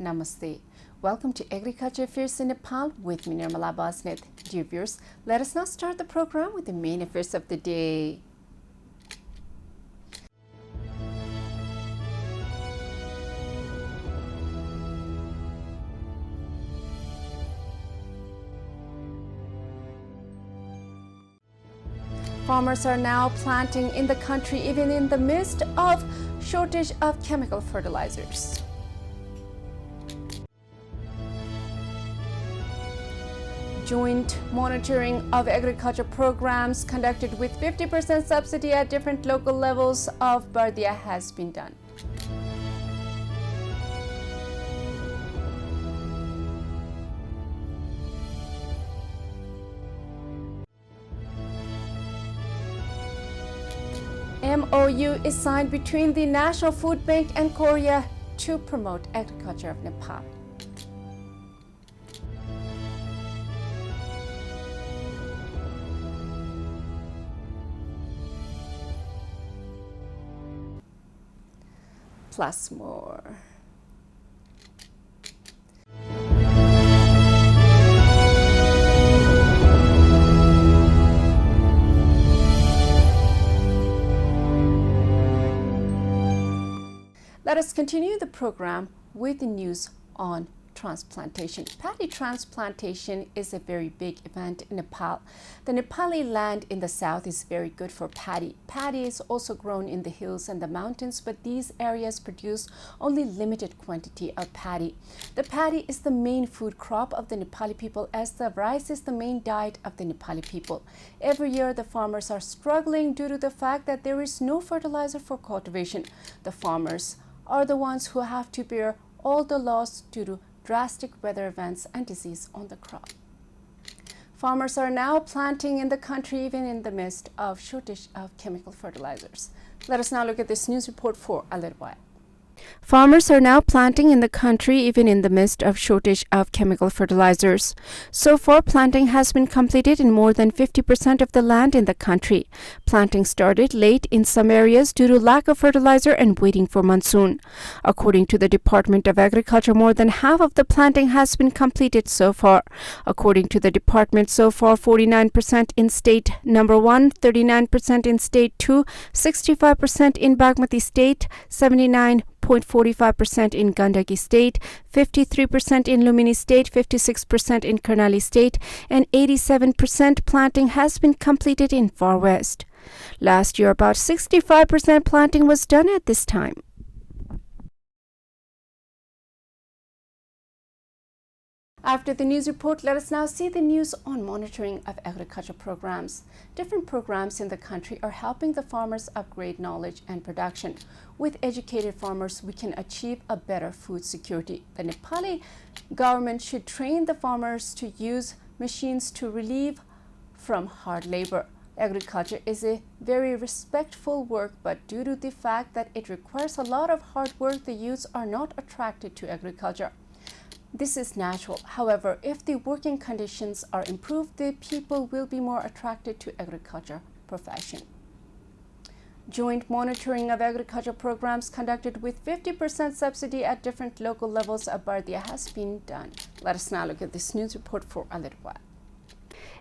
Namaste. Welcome to Agriculture Affairs in Nepal with me, Nirmala Basnet. Dear viewers, let us now start the program with the main affairs of the day. Farmers are now planting in the country even in the midst of shortage of chemical fertilizers. Joint monitoring of agriculture programs conducted with 50% subsidy at different local levels of Bardia has been done. MOU is signed between the National Food Bank and Korea to promote agriculture of Nepal. Plus more. Let us continue the program with the news on transplantation. Paddy transplantation is a very big event in Nepal. The Nepali land in the south is very good for paddy. Paddy is also grown in the hills and the mountains, but these areas produce only limited quantity of paddy. The paddy is the main food crop of the Nepali people, as the rice is the main diet of the Nepali people. Every year the farmers are struggling due to the fact that there is no fertilizer for cultivation. The farmers are the ones who have to bear all the loss due to drastic weather events and disease on the crop. Farmers are now planting in the country even in the midst of shortage of chemical fertilizers. Let us now look at this news report for a little while. Farmers are now planting in the country even in the midst of shortage of chemical fertilizers. So far, planting has been completed in more than 50% of the land in the country. Planting started late in some areas due to lack of fertilizer and waiting for monsoon. According to the Department of Agriculture, more than half of the planting has been completed so far. According to the department, so far 49% in state number 1, 39% in state 2, 65% in Bagmati state, 79.45% in Gandaki state, 53% in Lumini state, 56% in Karnali state, and 87% planting has been completed in Far West. Last year, about 65% planting was done at this time. After the news report, let us now see the news on monitoring of agriculture programs. Different programs in the country are helping the farmers upgrade knowledge and production. With educated farmers, we can achieve a better food security. The Nepali government should train the farmers to use machines to relieve from hard labor. Agriculture is a very respectful work, but due to the fact that it requires a lot of hard work, the youths are not attracted to agriculture. This is natural. However, if the working conditions are improved, the people will be more attracted to agriculture profession. Joint monitoring of agriculture programs conducted with 50% subsidy at different local levels of Bardia has been done. Let us now look at this news report for a little while.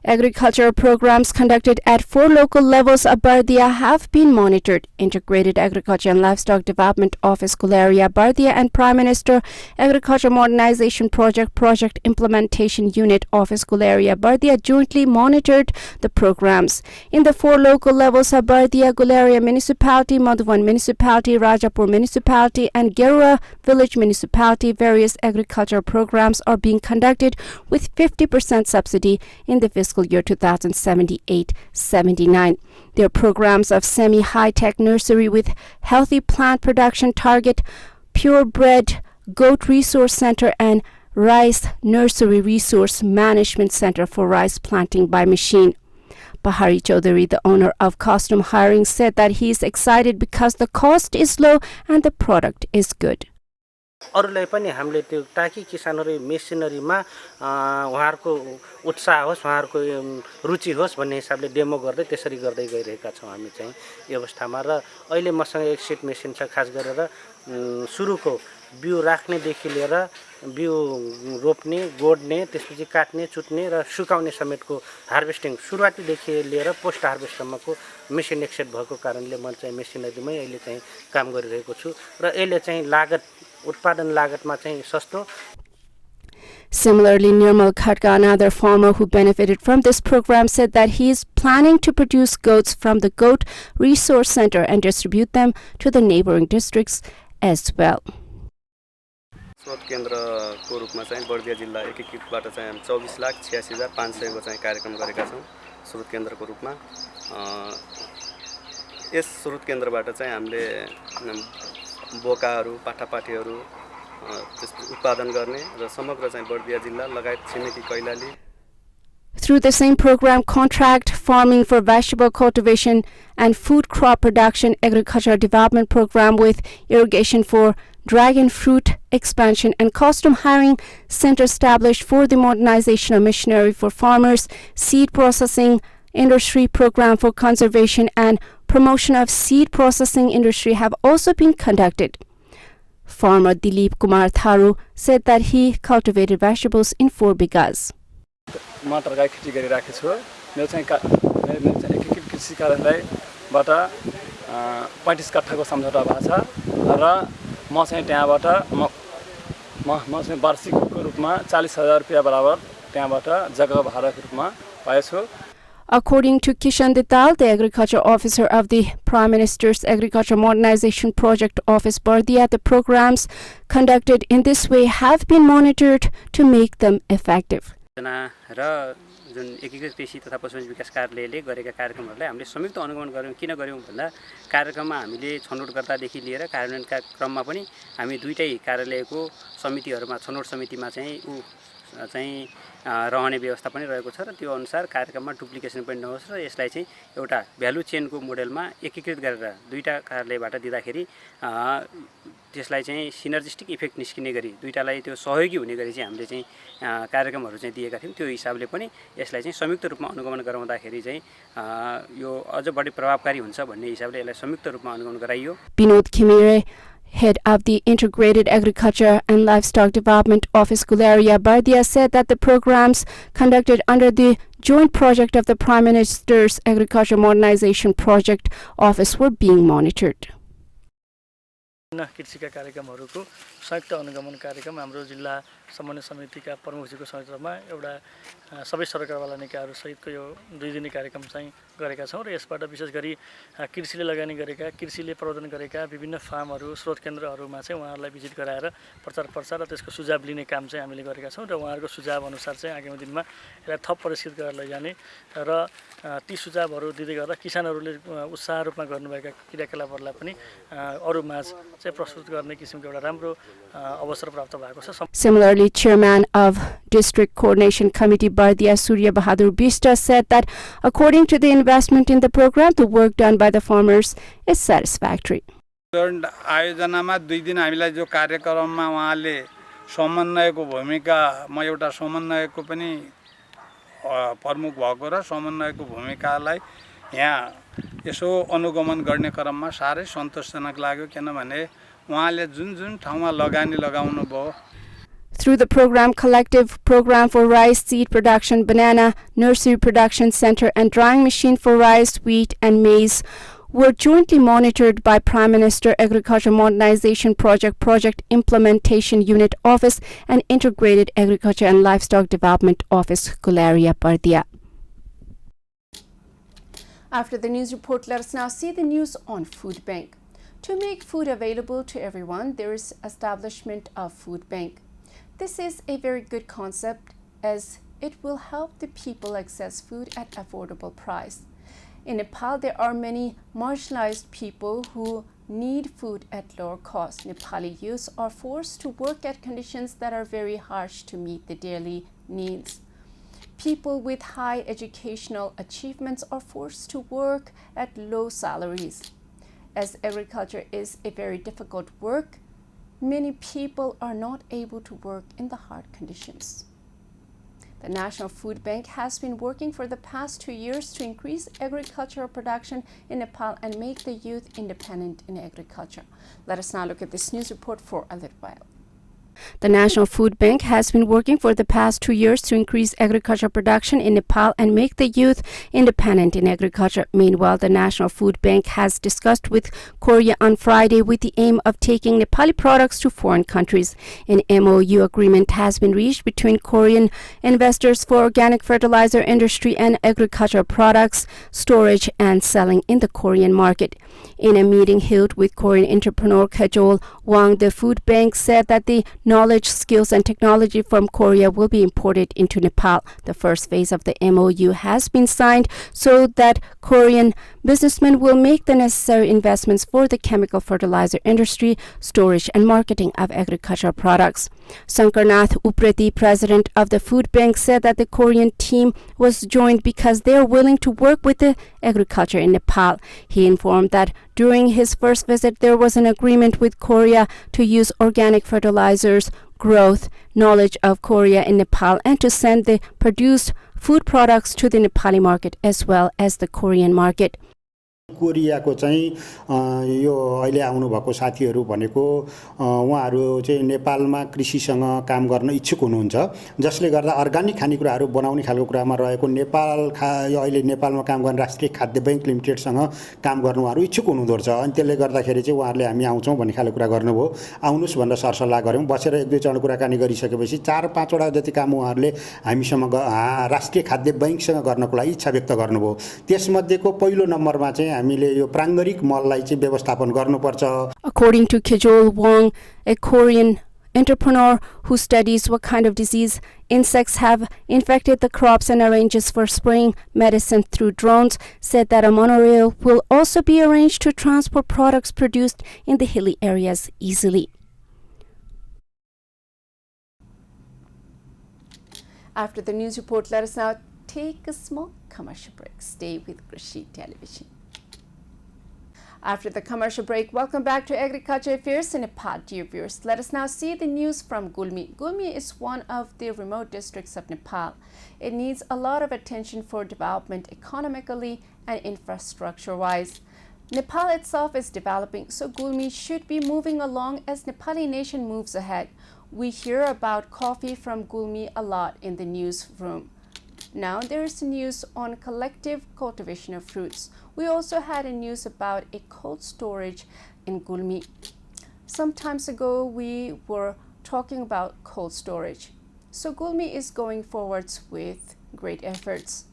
Agricultural programs conducted at 4 local levels of Bardia have been monitored. Integrated Agriculture and Livestock Development Office Gularia Bardia and Prime Minister Agriculture Modernization Project Implementation Unit Office Gularia Bardia jointly monitored the programs. In the 4 local levels of Bardia, Gularia Municipality, Madhuvan Municipality, Rajapur Municipality and Gerua Village Municipality, various agricultural programs are being conducted with 50% subsidy in the fiscal year 2078-79. There are programs of semi-high-tech nursery with healthy plant production target, purebred goat resource center, and rice nursery resource management center for rice planting by machine. Bahari Chaudhary, the owner of Costume Hiring, said that he is excited because the cost is low and the product is good. अरूलाई पनि हामीले त्यो ताकि किसानहरु मेसिनरीमा उहाँहरुको उत्साह होस् उहाँहरुको रुचि होस् भन्ने हिसाबले डेमो गर्दै त्यसरी गर्दै गइरहेका छौं हामी चाहिँ यो अवस्थामा र अहिले मसँग एक सिट मेसिन छ खास गरेर सुरुको बिउ राख्नेदेखि लिएर बिउ रोप्ने गोड्ने त्यसपछि काट्ने चुट्ने र सुकाउने समेतको हार्भेस्टिङ सुरुवातीदेखि लिएर पोस्ट हार्भेस्टसम्मको मेसिन एक्सेट भएको कारणले म चाहिँ मेसिनरीमै अहिले चाहिँ काम गरिरहेको छु र यसले चाहिँ लागत उत्पादन लागतमा चाहिँ सस्तो. Similarly, Nirmal Khatka, another farmer who benefited from this program, said that he is planning to produce goats from the Goat Resource Center and distribute them to the neighboring districts as well. स्रोत केन्द्रको रूपमा चाहिँ बर्दिया जिल्ला एकीकृतबाट चाहिँ हामी 24,86,500 को चाहिँ कार्यक्रम गरेका छौं स्रोत केन्द्रको रूपमा. यस स्रोत केन्द्रबाट चाहिँ हामीले बोकाहरू पाठापाठीहरू उत्पादन गर्ने र समग्र चाहिँ बर्दिया जिल्ला लगायत छिमेकी Kailali. Through the same program, Contract Farming for Vegetable Cultivation and Food Crop Production Agricultural Development Program with Irrigation for Dragon Fruit Expansion and Custom Hiring Center established for the modernization of machinery for farmers, Seed Processing Industry Program for Conservation and Promotion of Seed Processing Industry have also been conducted. Farmer Dilip Kumar Tharu said that he cultivated vegetables in 4 bighas. म तरकारी खेती गरिराखेको छु. मेरो चाहिँ एकीकृत कृषि कार्यालयबाट 35 कट्ठाको सम्झौता भएको छ र म चाहिँ त्यहाँबाट म चाहिँ वार्षिकको रूपमा 40,000 रुपैयाँ बराबर त्यहाँबाट जग्गा भाडाको रूपमा पाएछु. According to Kishan Dittal, the Agriculture Officer of the Prime Minister's Agriculture Modernization Project Office Bardia, the programs conducted in this way have been monitored to make them effective. र जुन एकीकृत कृषि तथा पशुपक्षी विकास कार्यालयले गरेका कार्यक्रमहरूलाई हामीले संयुक्त अनुगमन गर्यौं. किन गर्यौं भन्दा कार्यक्रममा हामीले छनौट गर्दादेखि लिएर कार्यान्वयनका क्रममा पनि हामी दुईटै कार्यालयको समितिहरुमा छनौट समितिमा चाहिँ रहने व्यवस्था पनि रहेको छ र त्यो अनुसार कार्यक्रममा डुप्लिकेसन पनि नहोस् र यसलाई चाहिँ एउटा भ्यालु चेनको मोडेलमा एकीकृत गरेर दुईटा कार्यालयबाट दिँदाखेरि त्यसलाई चाहिँ सिनर्जिस्टिक इफेक्ट निस्किने गरी दुईटालाई त्यो सहयोगी हुने गरी चाहिँ हामीले चाहिँ कार्यक्रमहरु चाहिँ दिएका थियौं. त्यो हिसाबले पनि यसलाई चाहिँ संयुक्त रूपमा अनुगमन गराउँदाखेरि चाहिँ यो अझ बढी प्रभावकारी हुन्छ भन्ने हिसाबले यसलाई संयुक्त रूपमा अनुगमन गराइयो. Binod Khimire, head of the Integrated Agriculture and Livestock Development Office Gularia Bardia, said that the programs conducted under the joint project of the Prime Minister's Agriculture Modernization Project Office were being monitored. कृषिका कार्यक्रमहरुको संयुक्त अनुगमन कार्यक्रम हाम्रो जिल्ला समन्वय समितिका प्रमुखजीको संयोजनमा एउटा सबै सरकारवाला निकायहरु सहितको यो 2 दिने कार्यक्रम चाहिँ गरेका छौं र यसबाट विशेष गरी कृषिले लगानी गरेका कृषिले प्रवर्धन गरेका विभिन्न फार्महरु स्रोत केन्द्रहरुमा चाहिँ उहाँहरुलाई भिजिट गराएर प्रचार प्रसार र त्यसको सुझाव लिने काम चाहिँ हामीले गरेका छौं र उहाँहरुको सुझाव अनुसार चाहिँ आगामी दिनमा यसलाई थप परिष्कृत गरेर लैजाने र ती सुझावहरु दिँदै गर्दा किसानहरुले उत्साह रूपमा गर्नुभएका क्रियाकलापहरुलाई पनि अरु माझ चाहिँ प्रस्तुत गर्ने किसिमको एउटा राम्रो अवसर प्राप्त भएको छ. Similarly, Chairman of District Coordination Committee Bardia Surya Bahadur Bista said that according to the investment in the program, the work done by the farmers is satisfactory. आयोजनामा 2 दिन हामीलाई जो कार्यक्रममा उहाँले समन्वयको भूमिका म एउटा समन्वयको पनि प्रमुख भएको र समन्वयको भूमिकालाई यहाँ यसो अनुगमन गर्ने क्रममा सारै सन्तोषजनक लाग्यो किनभने उहाँले जुन ठाउँमा लगानी लगाउनु भयो. Through the program Collective Program for Rice Seed Production, Banana Nursery Production Center and Drying Machine for Rice, Wheat and Maize were jointly monitored by Prime Minister Agriculture Modernization Project Implementation Unit Office and Integrated Agriculture and Livestock Development Office, Gularia Bardia. After the news report, let us now see the news on Food Bank. To make food available to everyone, there is establishment of Food Bank. This is a very good concept as it will help the people access food at affordable price. In Nepal, there are many marginalized people who need food at lower cost. Nepali youths are forced to work at conditions that are very harsh to meet the daily needs. People with high educational achievements are forced to work at low salaries. As agriculture is a very difficult work, many people are not able to work in the hard conditions. The National Food Bank has been working for the past 2 years to increase agricultural production in Nepal and make the youth independent in agriculture. Let us now look at this news report for a little while. The National Food Bank has been working for the past 2 years to increase agricultural production in Nepal and make the youth independent in agriculture. Meanwhile, the National Food Bank has discussed with Korea on Friday with the aim of taking Nepali products to foreign countries. An MOU agreement has been reached between Korean investors for organic fertilizer industry and agricultural products, storage and selling in the Korean market. In a meeting held with Korean entrepreneur Kajol Wang, the Food Bank said that the knowledge, skills, and technology from Korea will be imported into Nepal. The first phase of the MOU has been signed so that Korean businessmen will make the necessary investments for the chemical fertilizer industry, storage, and marketing of agricultural products. Sankarnath Upreti, president of the Food Bank, said that the Korean team was joined because they are willing to work with the agriculture in Nepal. He informed that during his first visit, there was an agreement with Korea to use organic fertilizers, growth, knowledge of Korea in Nepal, and to send the produced food products to the Nepali market as well as the Korean market. कोरियाको चाहिँ यो अहिले आउनुभएको साथीहरू भनेको उहाँहरू चाहिँ नेपालमा कृषिसँग काम गर्न इच्छुक हुनुहुन्छ, जसले गर्दा अर्गानिक खानेकुराहरू बनाउने खालको कुरामा रहेको अहिले नेपालमा काम गर्ने राष्ट्रिय खाद्य बैंक लिमिटेडसँग काम गर्न उहाँहरू इच्छुक हुनुहुँदो रहेछ। अनि त्यसले गर्दाखेरि चाहिँ उहाँहरूले हामी आउँछौँ भन्ने खालको कुरा गर्नुभयो। आउनुस् भनेर सरसल्लाह गऱ्यौँ। बसेर एक दुई चरण कुराकानी गरिसकेपछि 4-5 वटा जति काम उहाँहरूले हामीसँग राष्ट्रिय खाद्य बैंकसँग गर्नको लागि इच्छा व्यक्त गर्नुभयो। त्यसमध्येको पहिलो नम्बरमा चाहिँ हामीले यो प्राङ्गरिक मललाई चाहिँ व्यवस्थापन गर्नुपर्छ। According to Kajol Wang, a Korean entrepreneur who studies what kind of disease insects have infected the crops and arranges for spraying medicine through drones, said that a monorail will also be arranged to transport products produced in the hilly areas easily. After the news report, let us now take a small commercial break. Stay with Krishi TV. After the commercial break, welcome back to Agriculture Affairs in Nepal, dear viewers. Let us now see the news from Gulmi. Gulmi is one of the remote districts of Nepal. It needs a lot of attention for development economically and infrastructure-wise. Nepal itself is developing, so Gulmi should be moving along as Nepali nation moves ahead. We hear about coffee from Gulmi a lot in the newsroom. Now there is news on collective cultivation of fruits. We also had a news about a cold storage in Gulmi. Some times ago we were talking about cold storage. So Gulmi is going forwards with great efforts.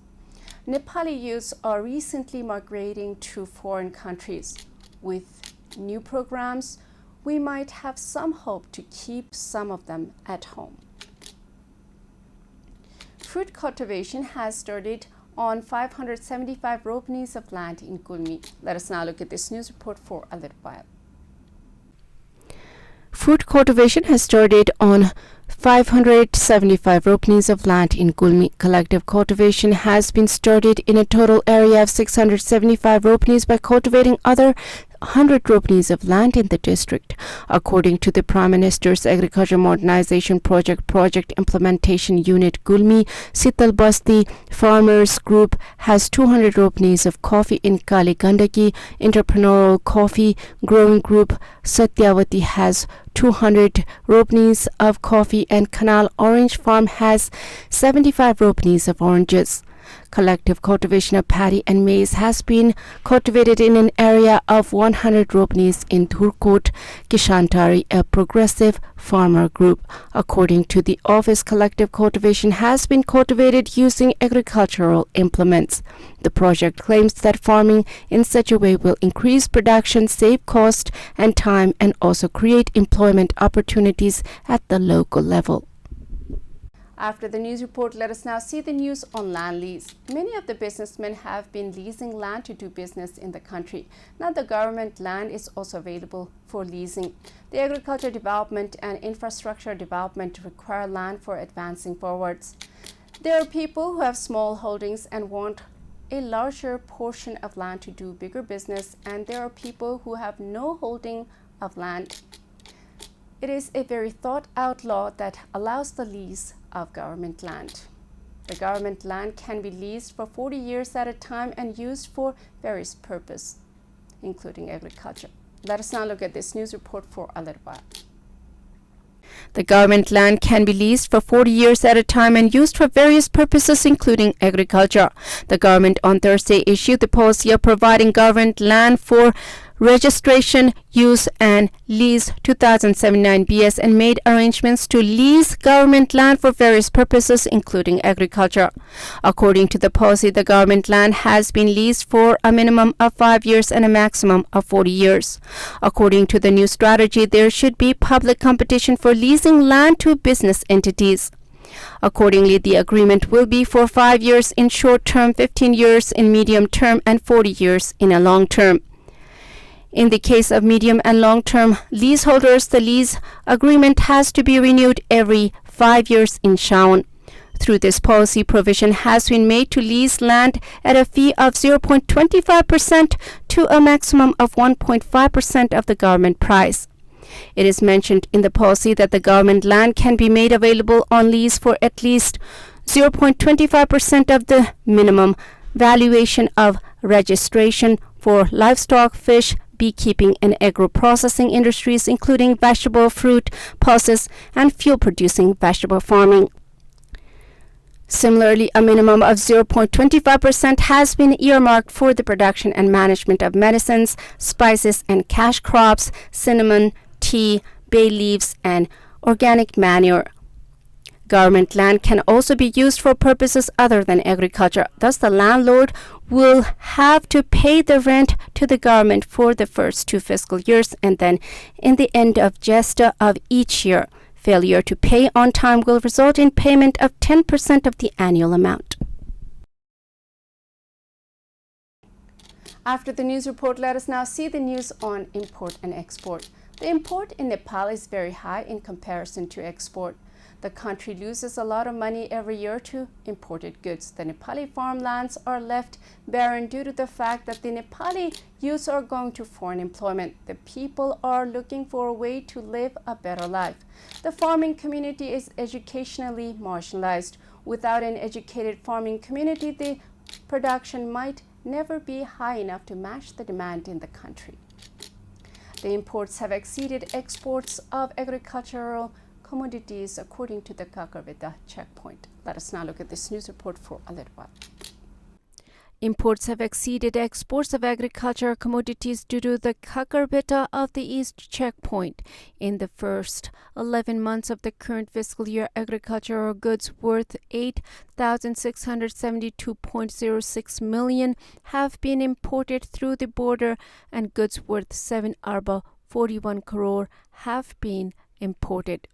Nepali youths are recently migrating to foreign countries. With new programs, we might have some hope to keep some of them at home. Fruit cultivation has started on 575 ropenis of land in Gulmi. Let us now look at this news report for a little while. Fruit cultivation has started on 575 ropenis of land in Gulmi. Collective cultivation has been started in a total area of 675 ropenis by cultivating other 100 ropenis of land in the district. According to the Prime Minister's Agriculture Modernization Project Implementation Unit Gulmi, Sital Basti Farmers Group has 200 ropenis of coffee in Kali Gandaki. Entrepreneurial Coffee Growing Group Satyavati has 200 ropenis of coffee, and Canal Orange Farm has 75 ropenis of oranges. Collective cultivation of paddy and maize has been cultivated in an area of 100 ropenis in Dhurkot, Kishantari, a progressive farmer group. According to the office, collective cultivation has been cultivated using agricultural implements. The project claims that farming in such a way will increase production, save cost and time, and also create employment opportunities at the local level. After the news report, let us now see the news on land lease. Many of the businessmen have been leasing land to do business in the country. Now the government land is also available for leasing. The agriculture development and infrastructure development require land for advancing forwards. There are people who have small holdings and want a larger portion of land to do bigger business, and there are people who have no holding of land. It is a very thought-out law that allows the lease of government land. The government land can be leased for 40 years at a time and used for various purposes, including agriculture. Let us now look at this news report for a little while. The government land can be leased for 40 years at a time and used for various purposes, including agriculture. The government on Thursday issued the policy of providing government land for registration, use, and lease 2079 BS and made arrangements to lease government land for various purposes, including agriculture. According to the policy, the government land has been leased for a minimum of 5 years and a maximum of 40 years. According to the new strategy, there should be public competition for leasing land to business entities. Accordingly, the agreement will be for 5 years in short term, 15 years in medium term, and 40 years in a long term. In the case of medium and long-term leaseholders, the lease agreement has to be renewed every 5 years in Shaun. Through this policy, provision has been made to lease land at a fee of 0.25% to a maximum of 1.5% of the government price. It is mentioned in the policy that the government land can be made available on lease for at least 0.25% of the minimum valuation of registration for livestock, fish, beekeeping, and agro-processing industries, including vegetable, fruit, pulses, and fuel-producing vegetable farming. Similarly, a minimum of 0.25% has been earmarked for the production and management of medicines, spices, and cash crops, cinnamon, tea, bay leaves, and organic manure. Government land can also be used for purposes other than agriculture. Thus, the landlord will have to pay the rent to the government for the first 2 fiscal years and then in the end of gesta of each year. Failure to pay on time will result in payment of 10% of the annual amount. After the news report, let us now see the news on import and export. The import in Nepal is very high in comparison to export. The country loses a lot of money every year to imported goods. The Nepali farmlands are left barren due to the fact that the Nepali youths are going to foreign employment. The people are looking for a way to live a better life. The farming community is educationally marginalized. Without an educated farming community, the production might never be high enough to match the demand in the country. The imports have exceeded exports of agricultural commodities according to the Subcribe Us checkpoint. Let us now look at this news report for a little while. Imports have exceeded exports of agricultural commodities due to the Subcribe of the East checkpoint. In the first 11 months of the current fiscal year, agricultural goods worth 8,672.06 million have been imported through the border, and goods worth 7.41 crore have been imported.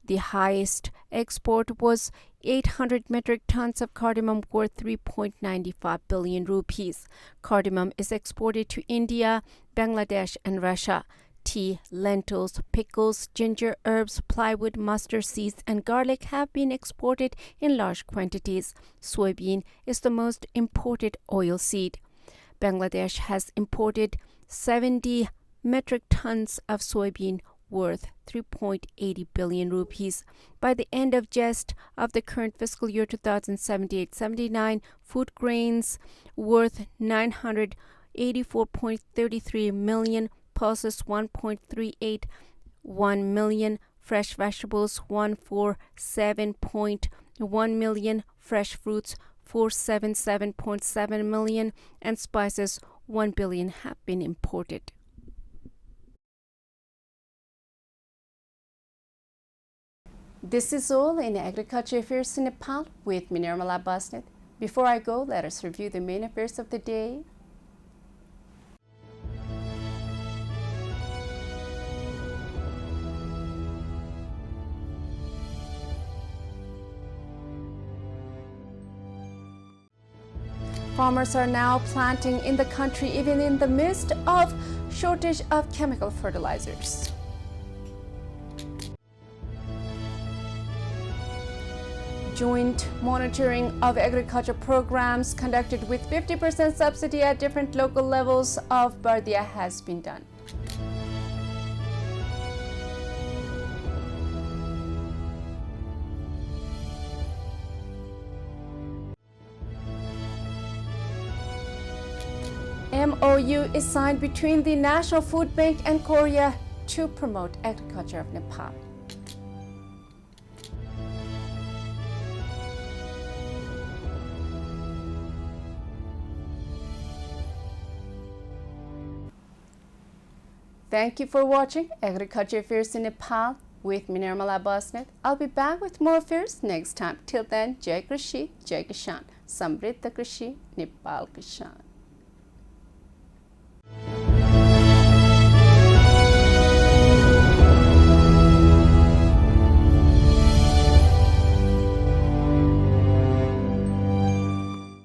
The highest export was 800 metric tons of cardamom worth 3.95 billion rupees. Cardamom is exported to India, Bangladesh, and Russia. Tea, lentils, pickles, ginger, herbs, plywood, mustard seeds, and garlic have been exported in large quantities. Soybean is the most imported oil seed. Bangladesh has imported 70 metric tons of soybean worth 3.80 billion rupees. By the end of just of the current fiscal year 2078-79, food grains worth 984.33 million, pulses 1.381 million, fresh vegetables 147.1 million, fresh fruits 477.7 million, and spices 1 billion have been imported. This is all in Agriculture Affairs in Nepal with me, Nirmala Basnet. Before I go, let us review the main affairs of the day. Farmers are now planting in the country even in the midst of shortage of chemical fertilizers. Joint monitoring of agriculture programs conducted with 50% subsidy at different local levels of Bardia has been done. MOU is signed between the National Food Bank and Korea to promote agriculture of Nepal. Thank you for watching Agriculture Affairs in Nepal with me, Nirmala Basnet. I'll be back with more affairs next time. Till then, Jai Krishi, Jai Kishan. Samriddha Krishi, Nepal Kishan.